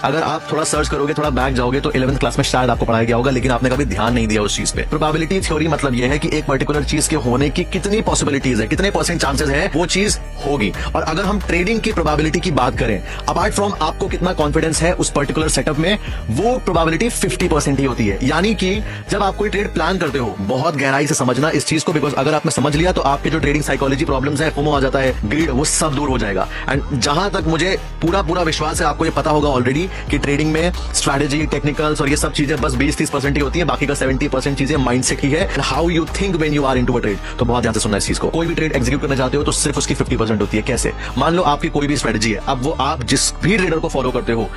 अगर आप थोड़ा सर्च करोगे, थोड़ा बैक जाओगे तो 11th क्लास में शायद आपको पढ़ाया गया होगा, लेकिन आपने कभी ध्यान नहीं दिया उस चीज पे। प्रोबेबिलिटी थ्योरी मतलब यह है कि एक पर्टिकुलर चीज के होने की कितनी पॉसिबिलिटीज है, कितने % चांसेस है वो चीज होगी। और अगर हम ट्रेडिंग की प्रोबेबिलिटी की बात करें, अपार्ट फ्रॉम आपको कितना कॉन्फिडेंस है उस पर्टिकुलर सेटअप में, वो प्रोबेबिलिटी 50% ही होती है। यानी कि जब आप कोई ट्रेड प्लान करते हो, बहुत गहराई से समझना इस चीज को, बिकॉज अगर आपने समझ लिया तो आपके जो ट्रेडिंग साइकोलॉजी प्रॉब्लम्स है, फोमो आ जाता है, ग्रीड, वो सब दूर हो जाएगा। एंड जहां तक मुझे पूरा विश्वास है, आपको ये पता होगा ऑलरेडी कि ट्रेडिंग में स्ट्रैटेजी, टेक्निकल्स और ये सब चीजें बस 20-30% ही होती है, बाकी का 70% चीजें माइंडसेट ही है, how you think when you are into a trade. तो बहुत ध्यान से सुनना इस चीज को। कोई भी ट्रेड एग्जीक्यूट करना चाहते हो तो सिर्फ उसकी 50% होती है। कैसे? मान लो आपकी कोई भी स्ट्रेटेजी है, अब वो आप जिस भी ट्रेडर को फॉलो करते हो,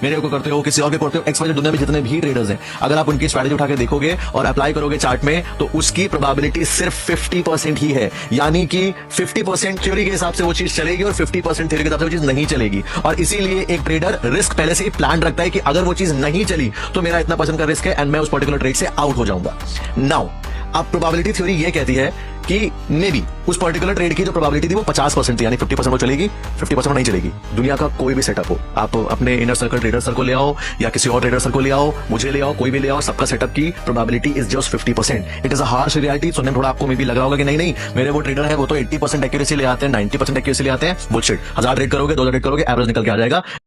मेरे को करते हो, किसी और के करते हो, एक्स वाई दुनिया में जितने भी ट्रेडर्स हैं, अगर आप उनकी स्ट्रेटेजी उठा के देखोगे और अप्लाई करोगे चार्ट में, तो उसकी प्रोबेबिलिटी सिर्फ 50% ही है। यानी कि 50% थ्योरी के हिसाब से वो चीज चलेगी और 50% थ्योरी के हिसाब से वो चीज नहीं चलेगी। और इसीलिए एक ट्रेडर रिस्क पहले से ही प्लान रखता है कि अगर वो चीज नहीं चली तो मेरा इतना % का रिस्क है एंड मैं उस पर्टिकुलर ट्रेड से आउट हो जाऊंगा। नाउ अब प्रोबेबिलिटी थ्योरी ये कहती है कि मे बी उस पर्टिकुलर ट्रेड की जो प्रोबेबिलिटी थी वो 50% थी, यानी 50% वो चलेगी, 50% वो नहीं चलेगी। दुनिया का कोई भी सेटअप हो, आप अपने इनर सर्कल ट्रेडर सर को ले आओ या किसी और ट्रेडर सर को ले आओ, मुझे ले आओ, कोई भी ले आओ, सबका सेटअप की probability is just 50%। It is a harsh reality. सुनने में थोड़ा आपको मे बी लग रहा होगा कि नहीं मेरे वो ट्रेडर है वो तो 80% एक्यूरेसी ले आते हैं, 90% एक्यूरेसी ले आते हैं। बुलशिट। 1000 ट्रेड करोगे, 2000 ट्रेड करोगे, एवरेज निकल के आ जाएगा।